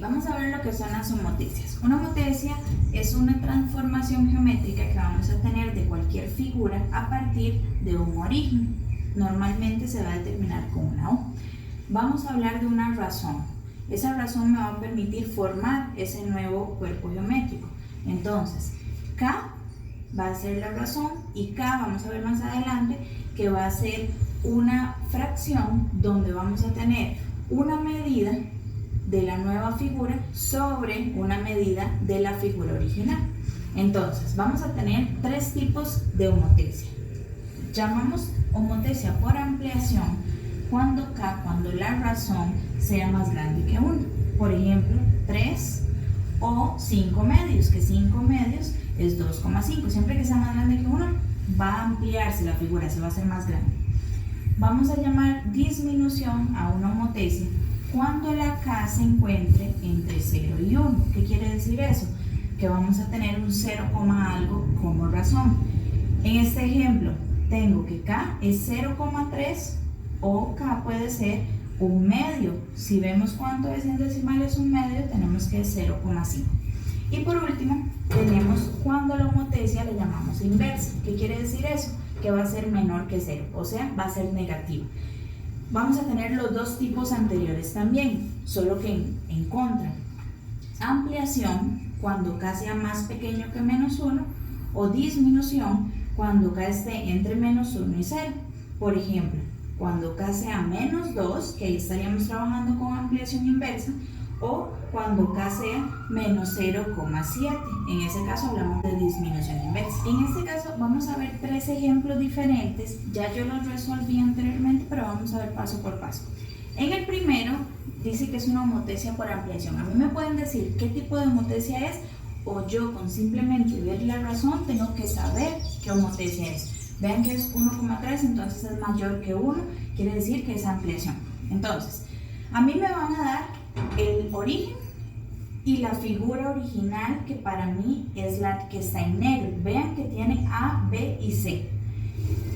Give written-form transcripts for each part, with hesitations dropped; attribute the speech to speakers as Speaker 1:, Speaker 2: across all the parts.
Speaker 1: Vamos a ver lo que son las homotecias. Una homotecia es una transformación geométrica que vamos a tener de cualquier figura a partir de un origen. Normalmente se va a determinar con una U. Vamos a hablar de una razón. Esa razón me va a permitir formar ese nuevo cuerpo geométrico. Entonces, K va a ser la razón y K, vamos a ver más adelante, que va a ser una fracción donde vamos a tener una medida de la nueva figura sobre una medida de la figura original. Entonces, vamos a tener tres tipos de homotecia. Llamamos homotecia por ampliación cuando la razón sea más grande que 1. Por ejemplo, 3 o 5 medios, que 5 medios es 2,5. Siempre que sea más grande que 1, va a ampliarse la figura, se va a hacer más grande. Vamos a llamar disminución a una homotecia cuando la K se encuentre entre 0 y 1. ¿Qué quiere decir eso? Que vamos a tener un 0, algo como razón. En este ejemplo, tengo que K es 0,3 o K puede ser un medio. Si vemos cuánto es en decimales un medio, tenemos que es 0,5. Y por último, tenemos cuando la homotecia le llamamos inversa. ¿Qué quiere decir eso? Que va a ser menor que 0, o sea, va a ser negativa. Vamos a tener los dos tipos anteriores también, solo que en contra. Ampliación, cuando K sea más pequeño que menos 1, o disminución, cuando K esté entre menos 1 y 0. Por ejemplo, cuando K sea menos 2, que ahí estaríamos trabajando con ampliación inversa, o cuando K sea menos 0,7. En ese caso hablamos de disminución inversa. En este caso vamos a ver tres ejemplos diferentes. Ya yo los resolví anteriormente, pero vamos a ver paso por paso. En el primero dice que es una homotecia por ampliación. A mí me pueden decir qué tipo de homotecia es, o yo con simplemente ver la razón tengo que saber qué homotecia es. Vean que es 1,3, entonces es mayor que 1, quiere decir que es ampliación. Entonces, a mí me van a dar el origen y la figura original, que para mí es la que está en negro. Vean que tiene A, B y C.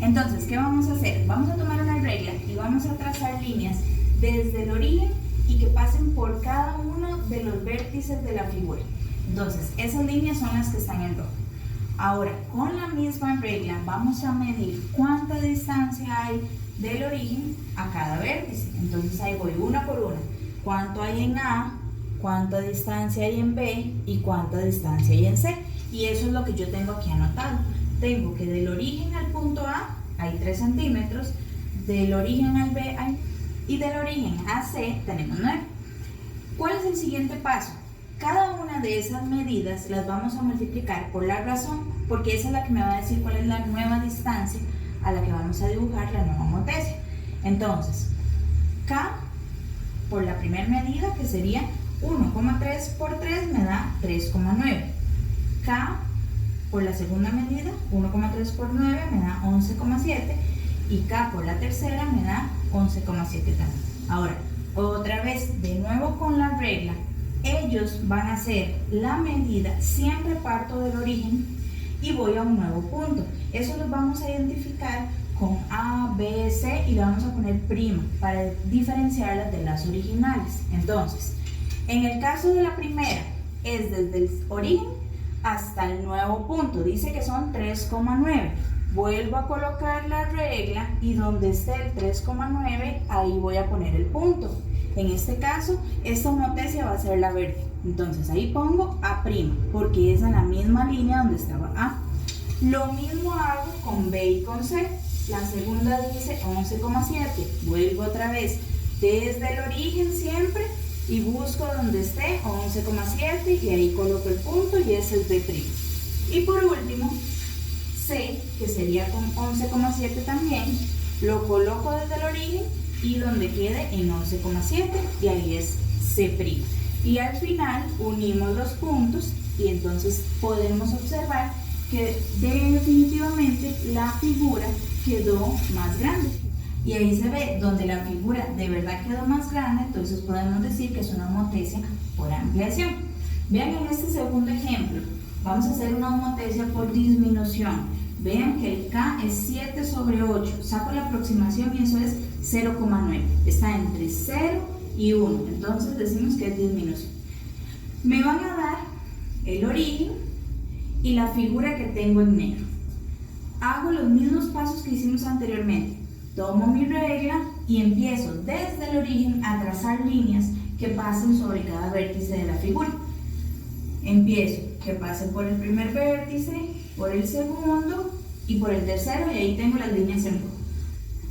Speaker 1: Entonces, ¿qué vamos a hacer? Vamos a tomar una regla y vamos a trazar líneas desde el origen y que pasen por cada uno de los vértices de la figura. Entonces, esas líneas son las que están en rojo. Ahora, con la misma regla, vamos a medir cuánta distancia hay del origen a cada vértice. Entonces, ahí voy una por una. ¿Cuánto hay en A? ¿Cuánta distancia hay en B? ¿Y cuánta distancia hay en C? Y eso es lo que yo tengo aquí anotado. Tengo que del origen al punto A hay 3 centímetros, del origen al B hay, y del origen a C tenemos 9. ¿Cuál es el siguiente paso? Cada una de esas medidas las vamos a multiplicar por la razón, porque esa es la que me va a decir cuál es la nueva distancia a la que vamos a dibujar la nueva homotecia. Entonces, K por la primera medida, que sería 1,3 por 3 me da 3,9. K por la segunda medida, 1,3 por 9 me da 11,7. Y K por la tercera me da 11,7 también. Ahora, otra vez, de nuevo con la regla, ellos van a hacer la medida, siempre parto del origen y voy a un nuevo punto. Eso lo vamos a identificar con A, B, C y le vamos a poner prima para diferenciarlas de las originales. Entonces, en el caso de la primera, es desde el origen hasta el nuevo punto. Dice que son 3,9. Vuelvo a colocar la regla y donde esté el 3,9, ahí voy a poner el punto. En este caso, esta homotecia va a ser la verde. Entonces, ahí pongo A', porque es en la misma línea donde estaba A. Lo mismo hago con B y con C. La segunda dice 11,7. Vuelvo otra vez desde el origen siempre y busco donde esté 11,7 y ahí coloco el punto y ese es B'. Y por último, C, que sería con 11,7 también, lo coloco desde el origen y donde quede en 11,7 y ahí es C'. Y al final unimos los puntos y entonces podemos observar que definitivamente la figura quedó más grande. Y ahí se ve donde la figura de verdad quedó más grande, entonces podemos decir que es una homotecia por ampliación. Vean en este segundo ejemplo, vamos a hacer una homotecia por disminución. Vean que el K es 7 sobre 8. Saco la aproximación y eso es 0,9. Está entre 0 y 1. Entonces decimos que es disminución. Me van a dar el origen y la figura que tengo en negro. Hago los mismos pasos que hicimos anteriormente. Tomo mi regla y empiezo desde el origen a trazar líneas que pasen sobre cada vértice de la figura. Empiezo que pase por el primer vértice, por el segundo y por el tercero, y ahí tengo las líneas en rojo.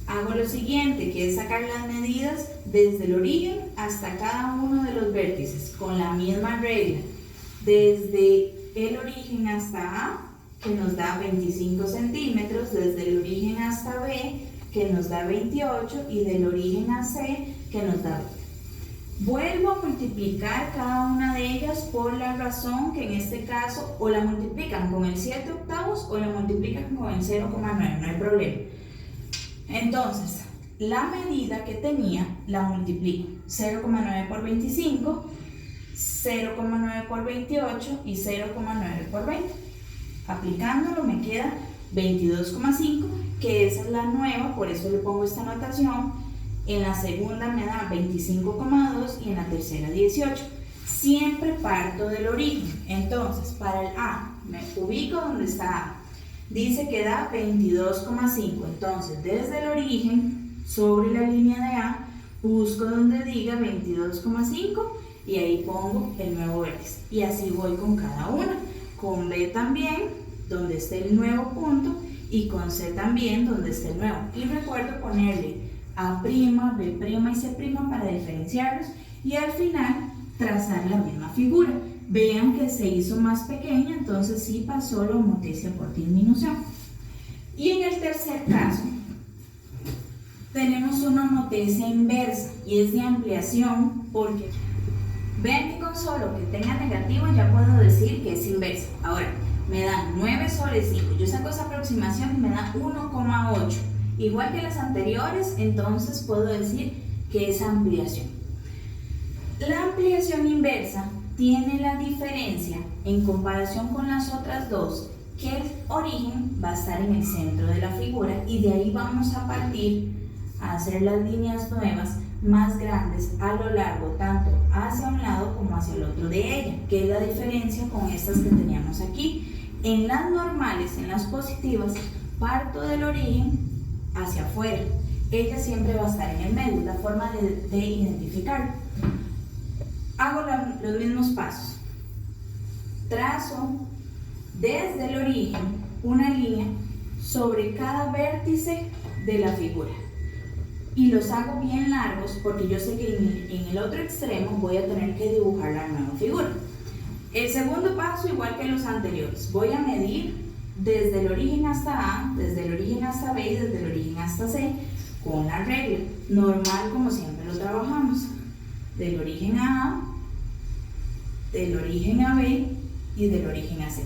Speaker 1: Hago lo siguiente, que es sacar las medidas desde el origen hasta cada uno de los vértices con la misma regla. Desde el origen hasta A, que nos da 25 centímetros, desde el origen hasta B, que nos da 28, y del origen a C, que nos da 20. Vuelvo a multiplicar cada una de ellas por la razón que en este caso o la multiplican con el 7/8 o la multiplican con el 0,9, no hay problema. Entonces, la medida que tenía la multiplico. 0,9 por 25, 0,9 por 28 y 0,9 por 20. Aplicándolo me queda 22,5, que esa es la nueva, por eso le pongo esta notación. En la segunda me da 25,2 y en la tercera 18. Siempre parto del origen. Entonces, para el A, me ubico donde está A. Dice que da 22,5. Entonces, desde el origen, sobre la línea de A, busco donde diga 22,5 y ahí pongo el nuevo vértice. Y así voy con cada una. Con B también, donde esté el nuevo punto, y con C también, donde esté el nuevo. Y recuerdo ponerle A', B' y C' para diferenciarlos y al final trazar la misma figura. Vean que se hizo más pequeña, entonces sí pasó la homotecia por disminución. Y en el tercer caso tenemos una homotecia inversa y es de ampliación, porque vean que con solo que tenga negativo ya puedo decir que es inversa. Ahora, me dan 9 sobre 5, yo saco esa aproximación y me da 1,8. Igual que las anteriores, entonces puedo decir que es ampliación. La ampliación inversa tiene la diferencia en comparación con las otras dos, que el origen va a estar en el centro de la figura y de ahí vamos a partir a hacer las líneas nuevas más grandes a lo largo, tanto hacia un lado como hacia el otro de ella, que es la diferencia con estas que teníamos aquí. En las normales, en las positivas, parto del origen hacia afuera. Ella siempre va a estar en el medio, la forma de identificarlo. Hago los mismos pasos. Trazo desde el origen una línea sobre cada vértice de la figura. Y los hago bien largos porque yo sé que en el otro extremo voy a tener que dibujar la nueva figura. El segundo paso, igual que los anteriores, voy a medir desde el origen hasta A, desde el origen hasta B y desde el origen hasta C con la regla normal como siempre lo trabajamos, del origen a A, del origen a B y del origen a C.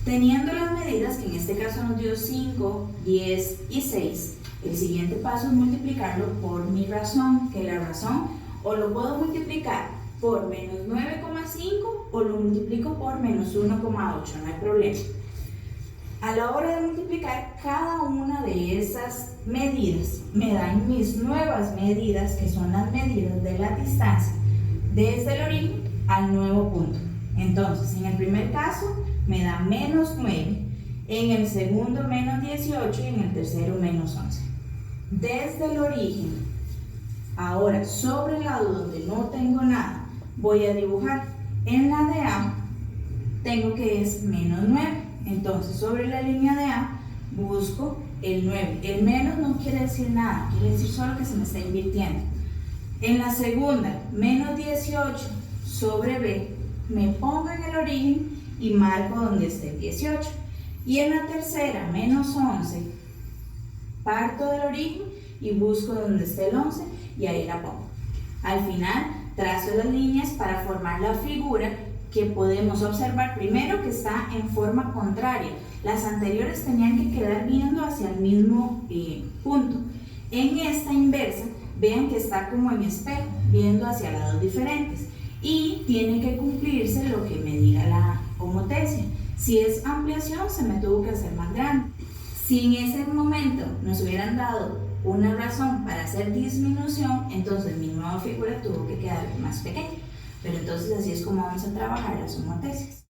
Speaker 1: Teniendo las medidas, que en este caso nos dio 5, 10 y 6, el siguiente paso es multiplicarlo por mi razón, que la razón o lo puedo multiplicar por menos 9,5 o lo multiplico por menos 1,8, no hay problema. A la hora de multiplicar cada una de esas medidas, me dan mis nuevas medidas, que son las medidas de la distancia desde el origen al nuevo punto. Entonces, en el primer caso me da menos 9, en el segundo menos 18 y en el tercero menos 11. Desde el origen, ahora sobre el lado donde no tengo nada, voy a dibujar. En la de A tengo que es menos 9. Entonces, sobre la línea de A, busco el 9. El menos no quiere decir nada, quiere decir solo que se me está invirtiendo. En la segunda, menos 18 sobre B, me pongo en el origen y marco donde esté el 18. Y en la tercera, menos 11, parto del origen y busco donde esté el 11 y ahí la pongo. Al final, trazo las líneas para formar la figura que podemos observar primero que está en forma contraria. Las anteriores tenían que quedar viendo hacia el mismo punto. En esta inversa, vean que está como en espejo, viendo hacia lados diferentes. Y tiene que cumplirse lo que me diga la homotecia. Si es ampliación, se me tuvo que hacer más grande. Si en ese momento nos hubieran dado una razón para hacer disminución, entonces mi nueva figura tuvo que quedar más pequeña. Pero entonces así es como vamos a trabajar las homotesias.